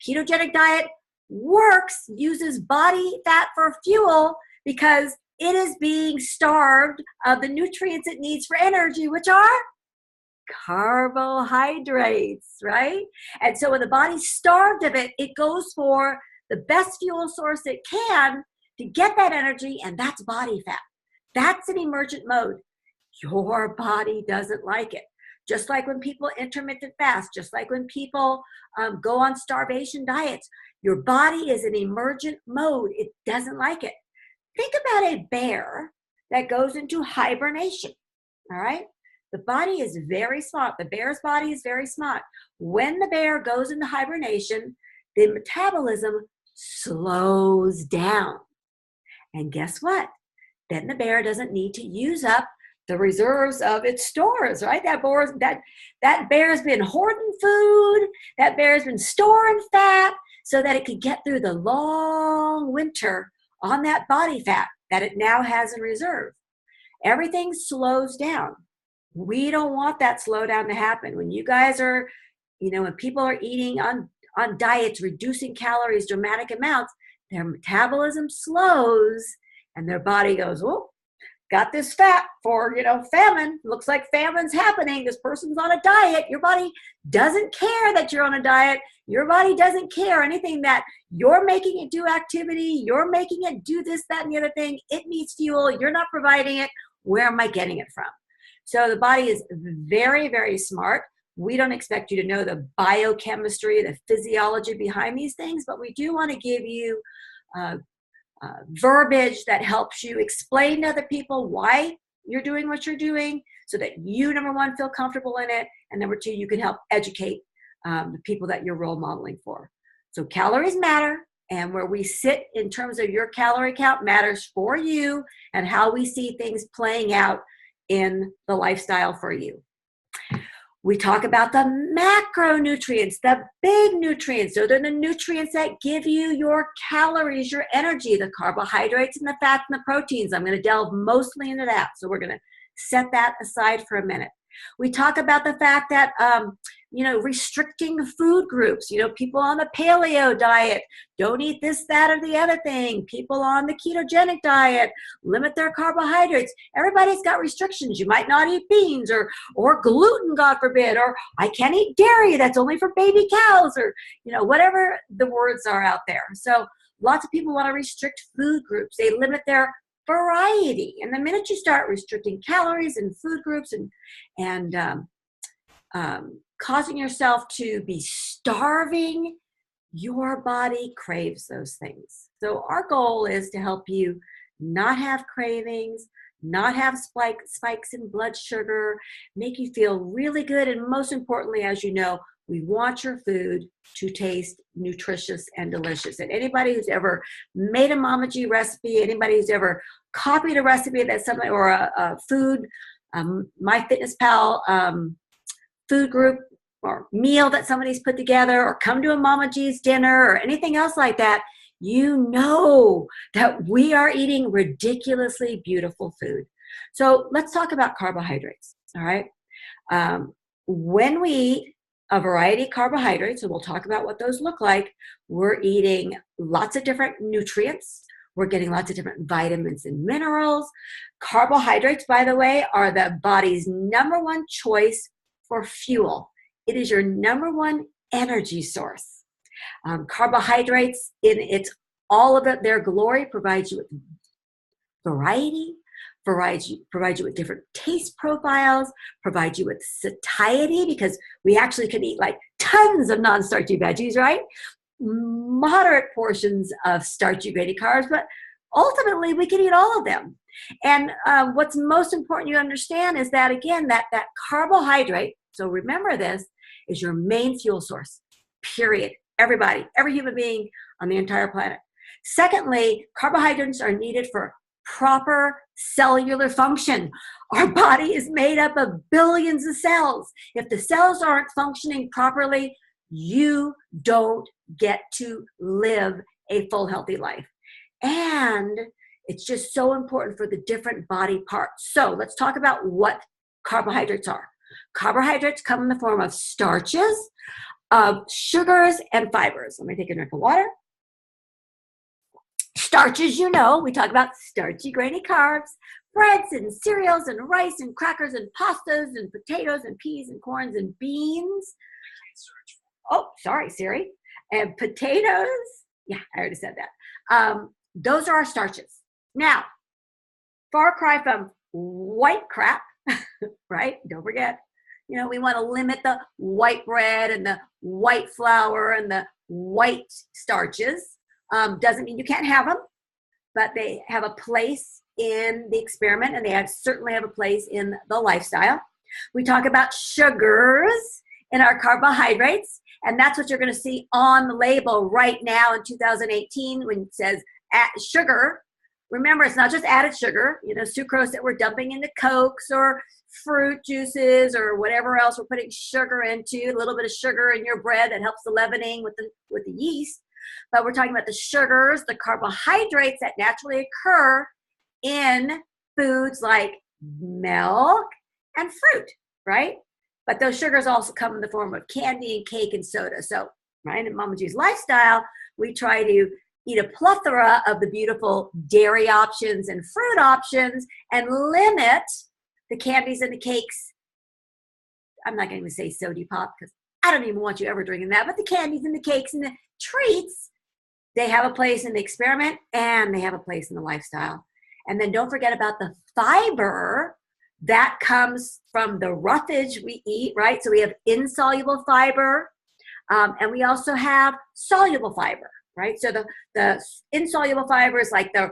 Ketogenic diet works, uses body fat for fuel because it is being starved of the nutrients it needs for energy, which are carbohydrates, right? And so when the body's starved of it, it goes for the best fuel source it can to get that energy, and that's body fat. That's an emergent mode. Your body doesn't like it. Just like when people intermittent fast, just like when people go on starvation diets, your body is in emergent mode. It doesn't like it. Think about a bear that goes into hibernation, all right? The body is very smart. The bear's body is very smart. When the bear goes into hibernation, the metabolism slows down. And guess what? Then the bear doesn't need to use up the reserves of its stores, right? That bear's been hoarding food. That bear's been storing fat so that it could get through the long winter on that body fat that it now has in reserve. Everything slows down. We don't want that slowdown to happen. When you guys are, when people are eating on diets, reducing calories, dramatic amounts, their metabolism slows and their body goes, oh, got this fat for, famine. Looks like famine's happening. This person's on a diet. Your body doesn't care that you're on a diet. Your body doesn't care anything that you're making it do activity. You're making it do this, that, and the other thing. It needs fuel. You're not providing it. Where am I getting it from? So the body is very, very smart. We don't expect you to know the biochemistry, the physiology behind these things, but we do want to give you verbiage that helps you explain to other people why you're doing what you're doing so that you, number one, feel comfortable in it, and number two, you can help educate the people that you're role modeling for. So calories matter, and where we sit in terms of your calorie count matters for you and how we see things playing out in the lifestyle for you. We talk about the macronutrients, the big nutrients. So they're the nutrients that give you your calories, your energy, the carbohydrates and the fats and the proteins. I'm going to delve mostly into that. So we're going to set that aside for a minute. We talk about the fact that, restricting food groups, people on the paleo diet, don't eat this, that, or the other thing. People on the ketogenic diet, limit their carbohydrates. Everybody's got restrictions. You might not eat beans or gluten, God forbid, or I can't eat dairy. That's only for baby cows, or, whatever the words are out there. So lots of people want to restrict food groups. They limit their variety. And the minute you start restricting calories and food groups and causing yourself to be starving, your body craves those things. So our goal is to help you not have cravings, not have spikes in blood sugar, make you feel really good, and most importantly, as you know, We want your food to taste nutritious and delicious. And anybody who's ever made a Mama G recipe, anybody who's ever copied a recipe that somebody, or a food, MyFitnessPal food group or meal that somebody's put together, or come to a Mama G's dinner or anything else like that, you know that we are eating ridiculously beautiful food. So let's talk about carbohydrates, all right? When we eat a variety of carbohydrates, and we'll talk about what those look like, we're eating lots of different nutrients. We're getting lots of different vitamins and minerals. Carbohydrates, by the way, are the body's number one choice for fuel. It is your number one energy source. Carbohydrates, in all of their glory, provides you with variety, provides you with different taste profiles, provides you with satiety, because we actually can eat like tons of non-starchy veggies, right? Moderate portions of starchy grainy carbs, but ultimately we can eat all of them. And what's most important you understand is that, again, that carbohydrate, so remember this, is your main fuel source, period. Everybody, every human being on the entire planet. Secondly, carbohydrates are needed for proper cellular function. Our body is made up of billions of cells. If the cells aren't functioning properly, you don't get to live a full, healthy life. And it's just so important for the different body parts. So let's talk about what carbohydrates are. Carbohydrates come in the form of starches, sugars, and fibers. Let me take a drink of water. Starches, you know, we talk about starchy grainy carbs, breads and cereals and rice and crackers and pastas and potatoes and peas and corns and beans. Oh, sorry, Siri. And potatoes. Yeah, I already said that. Those are our starches. Now, far cry from white crap, right? Don't forget. You know, we want to limit the white bread and the white flour and the white starches. Doesn't mean you can't have them, but they have a place in the experiment, and they certainly have a place in the lifestyle. We talk about sugars in our carbohydrates, and that's what you're going to see on the label right now in 2018 when it says sugar. Remember, it's not just added sugar, you know, sucrose that we're dumping into Cokes or fruit juices or whatever else we're putting sugar into, a little bit of sugar in your bread that helps the leavening with the yeast. But we're talking about the sugars, the carbohydrates that naturally occur in foods like milk and fruit, right? But those sugars also come in the form of candy and cake and soda. So, right, in Mama G's lifestyle, we try to eat a plethora of the beautiful dairy options and fruit options and limit the candies and the cakes. I'm not going to say soda pop because I don't even want you ever drinking that, but the candies and the cakes and the treats, they have a place in the experiment and they have a place in the lifestyle. And then don't forget about the fiber that comes from the roughage we eat, right? So we have insoluble fiber, and we also have soluble fiber, right? So the insoluble fiber is like the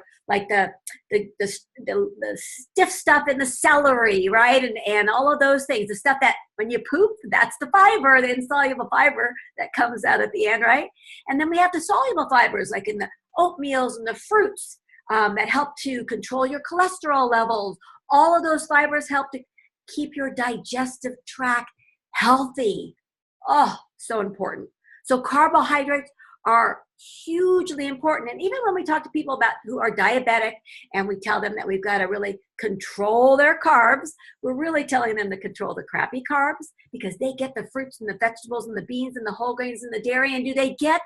stiff stuff in the celery, right? And all of those things, the stuff that when you poop, that's the fiber, the insoluble fiber that comes out at the end, right? And then we have the soluble fibers, like in the oatmeals and the fruits, that help to control your cholesterol levels. All of those fibers help to keep your digestive tract healthy. Oh, so important. So carbohydrates are hugely important. And even when we talk to people about who are diabetic and we tell them that we've got to really control their carbs, we're really telling them to control the crappy carbs, because they get the fruits and the vegetables and the beans and the whole grains and the dairy. And do they get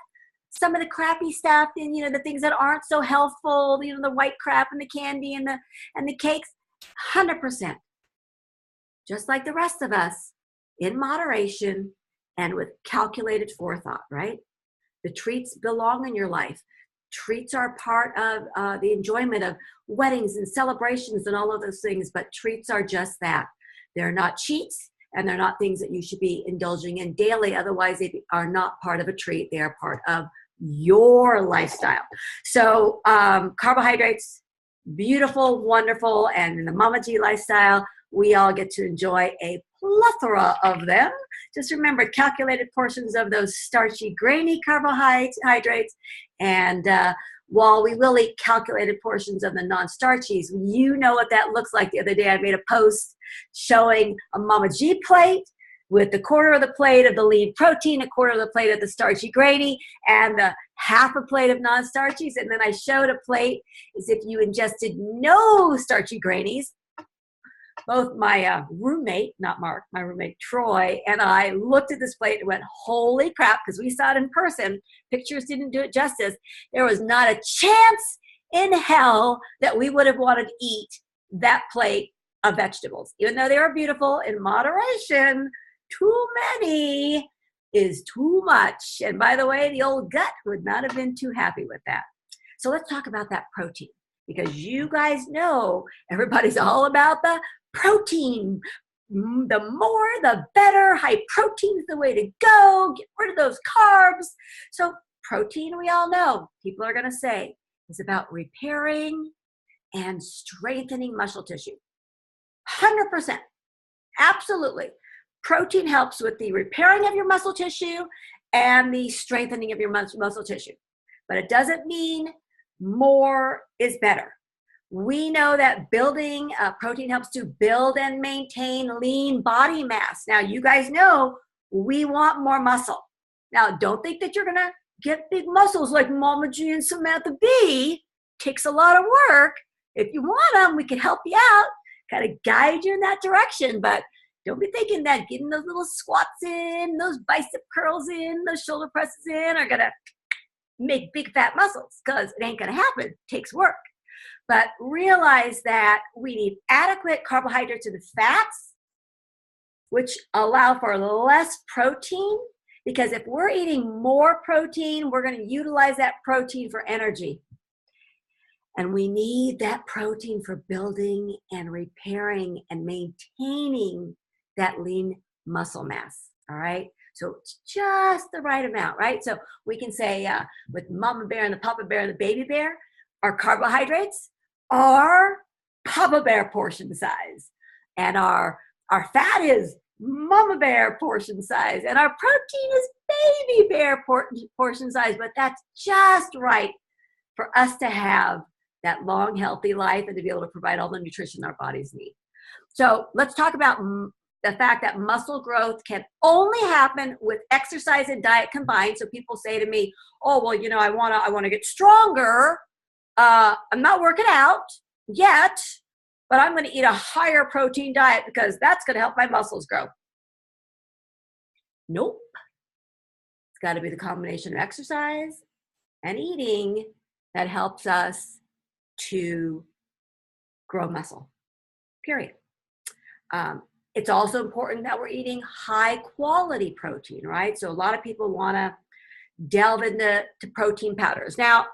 some of the crappy stuff and, you know, the things that aren't so healthful, you know, the white crap and the candy and the cakes? 100%. Just like the rest of us, in moderation and with calculated forethought, right? The treats belong in your life. Treats are part of the enjoyment of weddings and celebrations and all of those things, but treats are just that. They're not cheats, and they're not things that you should be indulging in daily. Otherwise, they are not part of a treat. They are part of your lifestyle. So carbohydrates, beautiful, wonderful, and in the Mama G lifestyle, we all get to enjoy a plethora of them just remember calculated portions of those starchy, grainy carbohydrates. And while we will eat calculated portions of the non-starchies, you know what that looks like. The other day I made a post showing a Mama G plate with a quarter of the plate of the lean protein, a quarter of the plate of the starchy grainy, and the half a plate of non-starchies. And then I showed a plate as if you ingested no starchy grainies. Both my roommate, not Mark, my roommate Troy, and I looked at this plate and went, holy crap, because we saw it in person. Pictures didn't do it justice. There was not a chance in hell that we would have wanted to eat that plate of vegetables. Even though they are beautiful in moderation, too many is too much. And by the way, the old gut would not have been too happy with that. So let's talk about that protein, because you guys know everybody's all about the protein. The more, the better. High protein is the way to go. Get rid of those carbs. So protein, we all know, people are going to say, is about repairing and strengthening muscle tissue. 100%. Absolutely. Protein helps with the repairing of your muscle tissue and the strengthening of your muscle tissue. But it doesn't mean more is better. We know that building protein helps to build and maintain lean body mass. Now, you guys know we want more muscle. Now, don't think that you're going to get big muscles like Mama G and Samantha B. Takes a lot of work. If you want them, we can help you out, kind of guide you in that direction. But don't be thinking that getting those little squats in, those bicep curls in, those shoulder presses in are going to make big fat muscles, because it ain't going to happen. It takes work. But realize that we need adequate carbohydrates and fats, which allow for less protein, because if we're eating more protein, we're going to utilize that protein for energy. And we need that protein for building and repairing and maintaining that lean muscle mass, all right? So it's just the right amount, right? So we can say with Mama Bear and the Papa Bear and the Baby Bear, our carbohydrates are Papa Bear portion size. And our fat is Mama Bear portion size. And our protein is Baby Bear portion size. But that's just right for us to have that long, healthy life and to be able to provide all the nutrition our bodies need. So let's talk about the fact that muscle growth can only happen with exercise and diet combined. So people say to me, oh, well, you know, I want to get stronger. I'm not working out yet, but I'm going to eat a higher protein diet because that's going to help my muscles grow. Nope. It's got to be the combination of exercise and eating that helps us to grow muscle, period. It's also important that we're eating high quality protein, right? So a lot of people want to delve into protein powders. Now,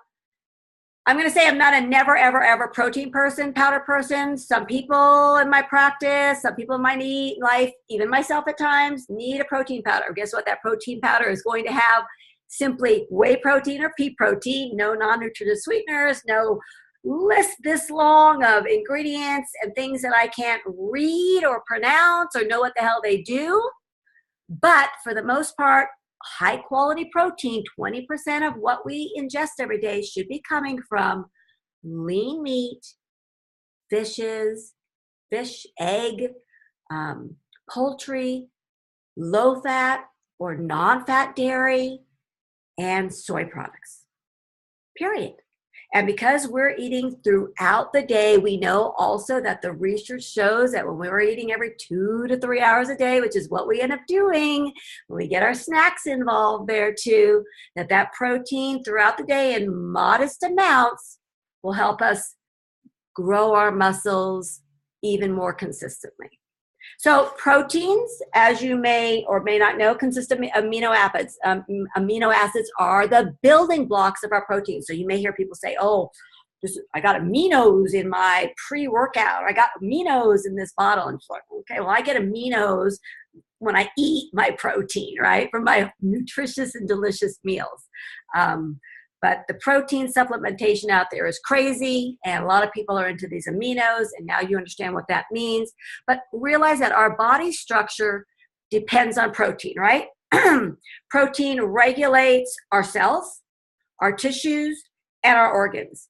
I'm going to say I'm not a never, ever, ever protein person, powder person. Some people in my practice, some people in my life, even myself at times, need a protein powder. Guess what? That protein powder is going to have simply whey protein or pea protein, no non-nutritive sweeteners, no list this long of ingredients and things that I can't read or pronounce or know what the hell they do. But for the most part, high quality protein, 20% of what we ingest every day should be coming from lean meat, fishes, fish, egg, poultry, low fat or non-fat dairy, and soy products, period. And because we're eating throughout the day, we know also that the research shows that when we're eating every 2 to 3 hours a day, which is what we end up doing, when we get our snacks involved there too, that protein throughout the day in modest amounts will help us grow our muscles even more consistently. So proteins, as you may or may not know, consist of amino acids. Amino acids are the building blocks of our protein. So you may hear people say, oh, I got aminos in my pre-workout. I got aminos in this bottle. And it's like, okay, well, I get aminos when I eat my protein, right, from my nutritious and delicious meals. But the protein supplementation out there is crazy, and a lot of people are into these aminos, and now you understand what that means. But realize that our body structure depends on protein, right? Protein regulates our cells, our tissues, and our organs.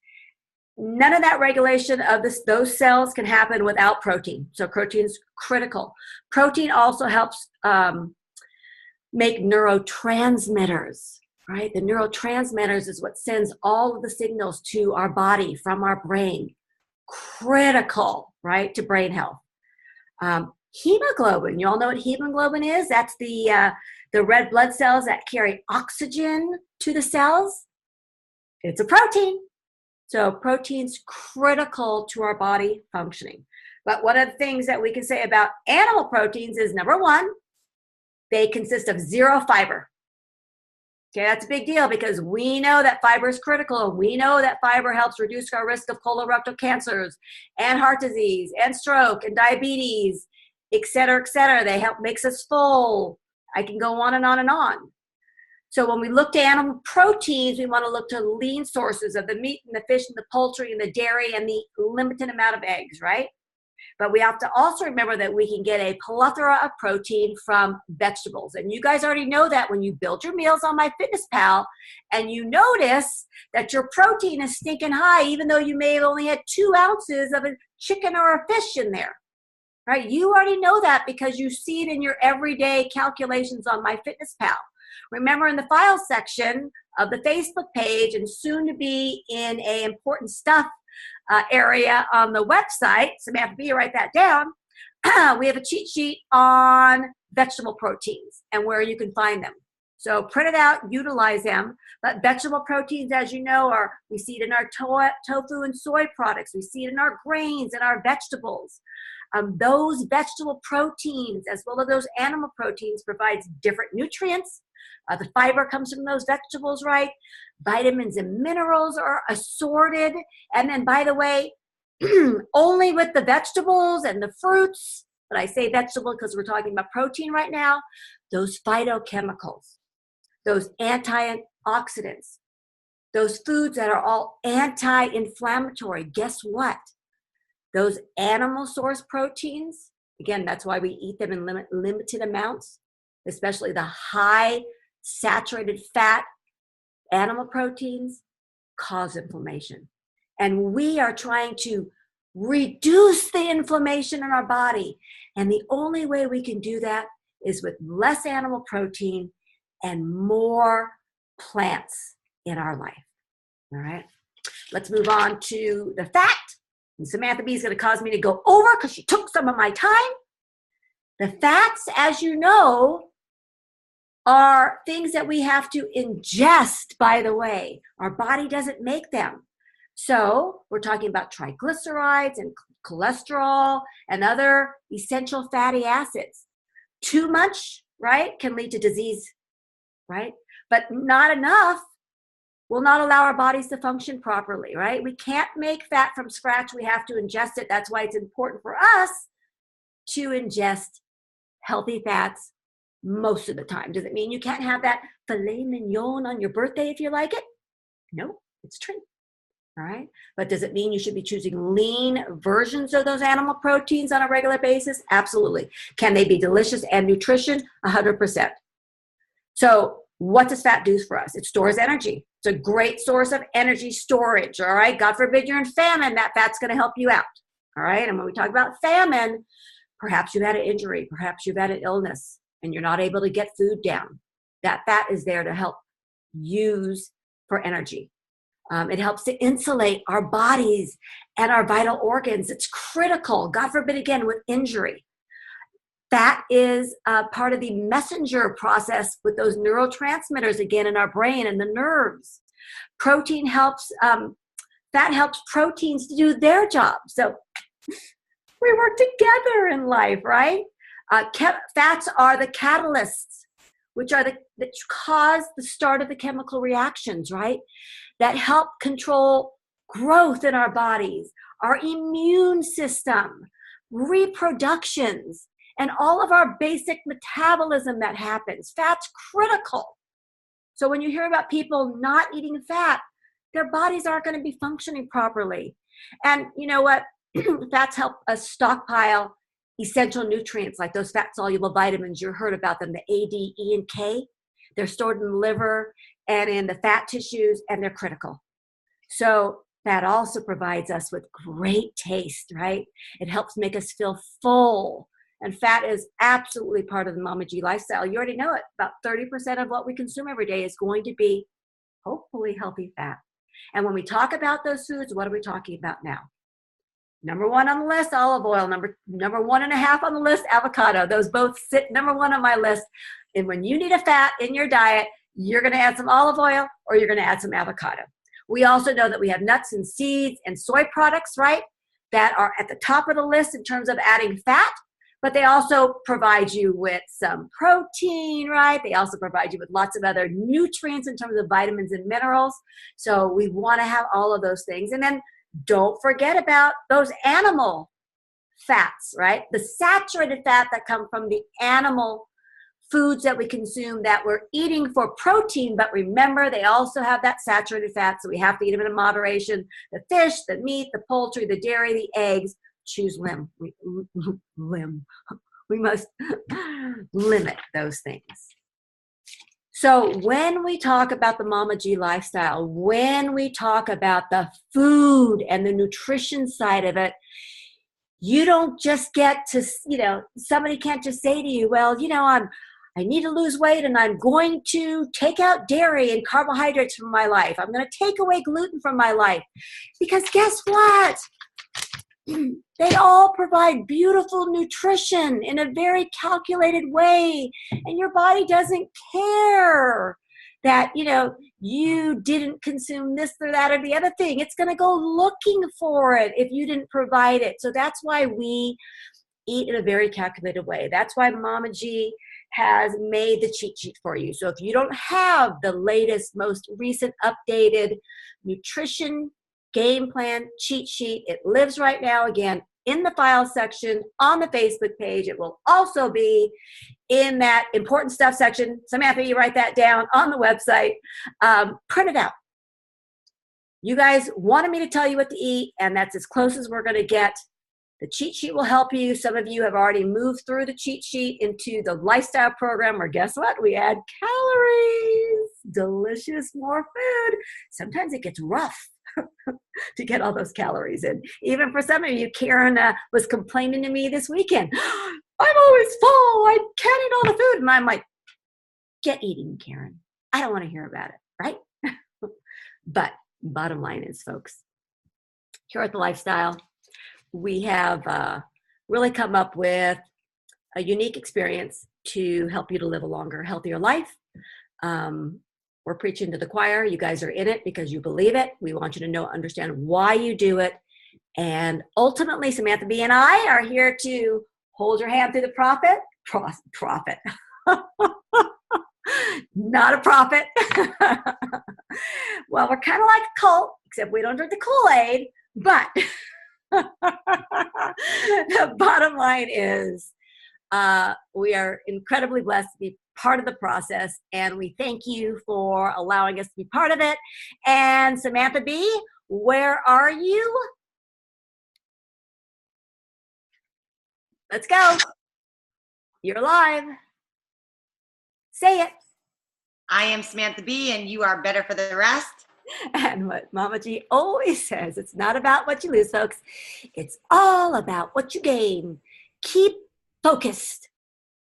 None of that regulation of those cells can happen without protein. So protein is critical. Protein also helps make neurotransmitters, right? The neurotransmitters is what sends all of the signals to our body from our brain. Critical, right, to brain health. Hemoglobin, you all know what hemoglobin is? That's the red blood cells that carry oxygen to the cells. It's a protein. So protein's critical to our body functioning. But one of the things that we can say about animal proteins is, number one, they consist of zero fiber. Okay, that's a big deal because we know that fiber is critical. We know that fiber helps reduce our risk of colorectal cancers and heart disease and stroke and diabetes, et cetera, et cetera. They help makes us full. I can go on and on and on. So when we look to animal proteins, we want to look to lean sources of the meat and the fish and the poultry and the dairy and the limited amount of eggs, right? But we have to also remember that we can get a plethora of protein from vegetables. And you guys already know that when you build your meals on MyFitnessPal and you notice that your protein is stinking high, even though you may have only had 2 ounces of a chicken or a fish in there, right? You already know that because you see it in your everyday calculations on MyFitnessPal. Remember, in the files section of the Facebook page and soon to be in a important stuff area on the website, Samantha B, write that down, we have a cheat sheet on vegetable proteins and where you can find them. So print it out, utilize them. But vegetable proteins, as you know, we see it in our tofu and soy products. We see it in our grains and our vegetables. Those vegetable proteins, as well as those animal proteins, provides different nutrients. The fiber comes from those vegetables, right? Vitamins and minerals are assorted. And then, by the way, only with the vegetables and the fruits, but I say vegetable because we're talking about protein right now, those phytochemicals, those antioxidants, those foods that are all anti-inflammatory. Guess what? Those animal source proteins, again, that's why we eat them in limited amounts, especially the high saturated fat animal proteins cause inflammation. And we are trying to reduce the inflammation in our body. And the only way we can do that is with less animal protein and more plants in our life. All right, let's move on to the fat. And Samantha B is going to cause me to go over because she took some of my time. The fats, as you know, are things that we have to ingest, by the way. Our body doesn't make them. So we're talking about triglycerides and cholesterol and other essential fatty acids. Too much, right, can lead to disease, right? But not enough will not allow our bodies to function properly, right? We can't make fat from scratch. We have to ingest it. That's why it's important for us to ingest healthy fats most of the time. Does it mean you can't have that filet mignon on your birthday if you like it? No, it's true. All right. But does it mean you should be choosing lean versions of those animal proteins on a regular basis? Absolutely. Can they be delicious and nutrition? 100%. So what does fat do for us? It stores energy. It's a great source of energy storage. All right. God forbid you're in famine, that fat's going to help you out. All right. And when we talk about famine, perhaps you had an injury, perhaps you've had an illness, and you're not able to get food down. That fat is there to help use for energy. It helps to insulate our bodies and our vital organs. It's critical, God forbid again, with injury. Fat is part of the messenger process with those neurotransmitters again in our brain and the nerves. Protein helps, fat helps proteins to do their job. So we work together in life, right? Fats are the catalysts, which are that cause the start of the chemical reactions, right? That help control growth in our bodies, our immune system, reproductions, and all of our basic metabolism that happens. Fat's critical. So when you hear about people not eating fat, their bodies aren't going to be functioning properly. And you know what? Fats help us stockpile essential nutrients like those fat-soluble vitamins. You heard about them, the A, D, E, and K. They're stored in the liver and in the fat tissues, and they're critical. So fat also provides us with great taste, right? It helps make us feel full. And fat is absolutely part of the Mama G lifestyle. You already know it. About 30% of what we consume every day is going to be hopefully healthy fat. And when we talk about those foods, what are we talking about now? Number one on the list, olive oil. Number 1.5 on the list, avocado. Those both sit number one on my list. And when you need a fat in your diet, you're going to add some olive oil or you're going to add some avocado. We also know that we have nuts and seeds and soy products, right, that are at the top of the list in terms of adding fat. But they also provide you with some protein, right? They also provide you with lots of other nutrients in terms of vitamins and minerals. So we want to have all of those things. And then don't forget about those animal fats, right? The saturated fat that come from the animal foods that we consume that we're eating for protein. But remember, they also have that saturated fat. So we have to eat them in moderation. The fish, the meat, the poultry, the dairy, the eggs. Choose limb. We must limit those things. So when we talk about the Mama G lifestyle, when we talk about the food and the nutrition side of it, you don't just get to, somebody can't just say to you, well, I need to lose weight and I'm going to take out dairy and carbohydrates from my life. I'm going to take away gluten from my life. Because guess what? They all provide beautiful nutrition in a very calculated way. And your body doesn't care that, you didn't consume this or that or the other thing. It's going to go looking for it if you didn't provide it. So that's why we eat in a very calculated way. That's why Mama G has made the cheat sheet for you. So if you don't have the latest, most recent updated nutrition game plan cheat sheet, it lives right now again in the file section on the Facebook page. It will also be in that important stuff section. Samantha, you write that down on the website. Print it out. You guys wanted me to tell you what to eat, and that's as close as we're going to get. The cheat sheet will help you. Some of you have already moved through the cheat sheet into the lifestyle program, where guess what? We add calories. Delicious, more food. Sometimes it gets rough to get all those calories in. Even for some of you, Karen was complaining to me this weekend. I'm always full. I can't eat all the food. And I'm like, get eating, Karen. I don't want to hear about it, right? But bottom line is, folks, here at The Lifestyle, we have really come up with a unique experience to help you to live a longer, healthier life. We're preaching to the choir. You guys are in it because you believe it. We want you to understand why you do it. And ultimately, Samantha B and I are here to hold your hand through the profit. Not a prophet. Well, we're kind of like a cult, except we don't drink the Kool-Aid. But the bottom line is we are incredibly blessed to be part of the process, and we thank you for allowing us to be part of it. And Samantha B, where are you? Let's go. You're live. Say it. I am Samantha B, and you are better for the rest. And what Mama G always says, it's not about what you lose, folks. It's all about what you gain. Keep focused.